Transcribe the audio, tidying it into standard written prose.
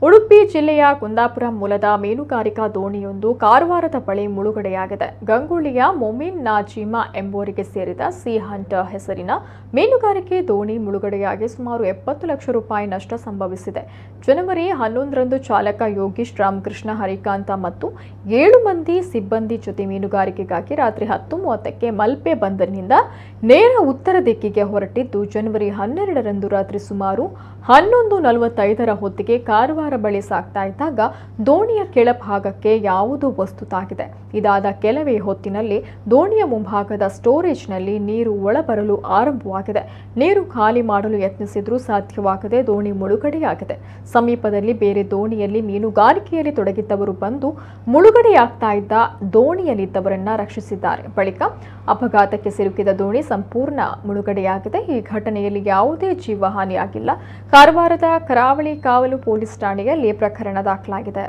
ಉಡುಪಿ ಜಿಲ್ಲೆಯ ಕುಂದಾಪುರ ಮೂಲದ ಮೀನುಗಾರಿಕಾ ದೋಣಿಯೊಂದು ಕಾರವಾರದ ಬಳಿ ಮುಳುಗಡೆಯಾಗಿದೆ. ಗಂಗೊಳ್ಳಿಯ ಮೊಮಿನ್ ನಾಜಿಮಾ ಎಂಬುವರಿಗೆ ಸೇರಿದ ಸಿ ಹಂಟರ್ ಹೆಸರಿನ ಮೀನುಗಾರಿಕೆ ದೋಣಿ ಮುಳುಗಡೆಯಾಗಿ ಸುಮಾರು 70 ಲಕ್ಷ ರೂಪಾಯಿ ನಷ್ಟ ಸಂಭವಿಸಿದೆ. ಜನವರಿ 11ರಂದು ಚಾಲಕ ಯೋಗೀಶ್ ರಾಮಕೃಷ್ಣ ಹರಿಕಾಂತ ಮತ್ತು 7 ಮಂದಿ ಸಿಬ್ಬಂದಿ ಜೊತೆ ಮೀನುಗಾರಿಕೆಗಾಗಿ ರಾತ್ರಿ 10:30ಕ್ಕೆ ಮಲ್ಪೆ ಬಂದರಿನಿಂದ ನೇರ ಉತ್ತರ ದಿಕ್ಕಿಗೆ ಹೊರಟಿದ್ದು, ಜನವರಿ 12ರಂದು ರಾತ್ರಿ ಸುಮಾರು 11:45ರ ಹೊತ್ತಿಗೆ ಕಾರವಾರ ಬಳಿ ಸಾಗ್ತಾ ಇದ್ದಾಗ ದೋಣಿಯ ಕೆಳಭಾಗಕ್ಕೆ ಯಾವುದೋ ವಸ್ತು ತಾಗಿದೆ. ಇದಾದ ಕೆಲವೇ ಹೊತ್ತಿನಲ್ಲಿ ದೋಣಿಯ ಮುಂಭಾಗದ ಸ್ಟೋರೇಜ್ನಲ್ಲಿ ನೀರು ಒಳಬರಲು ಆರಂಭವಾಗಿದೆ. ನೀರು ಖಾಲಿ ಮಾಡಲು ಯತ್ನಿಸಿದ್ರೂ ಸಾಧ್ಯವಾಗದೆ ದೋಣಿ ಮುಳುಗಡೆಯಾಗಿದೆ. ಸಮೀಪದಲ್ಲಿ ಬೇರೆ ದೋಣಿಯಲ್ಲಿ ಮೀನುಗಾರಿಕೆಯಲ್ಲಿ ತೊಡಗಿದ್ದವರು ಬಂದು ಮುಳುಗಡೆಯಾಗ್ತಾ ಇದ್ದ ದೋಣಿಯಲ್ಲಿದ್ದವರನ್ನ ರಕ್ಷಿಸಿದ್ದಾರೆ. ಬಳಿಕ ಅಪಘಾತಕ್ಕೆ ಸಿಲುಕಿದ ದೋಣಿ ಸಂಪೂರ್ಣ ಮುಳುಗಡೆಯಾಗಿದೆ. ಈ ಘಟನೆಯಲ್ಲಿ ಯಾವುದೇ ಜೀವಹಾನಿಯಾಗಿಲ್ಲ. ಕಾರವಾರದ ಕರಾವಳಿ ಕಾವಲು ಪೊಲೀಸ್ ಠಾಣೆಯಲ್ಲಿ ಪ್ರಕರಣ ದಾಖಲಾಗಿದೆ.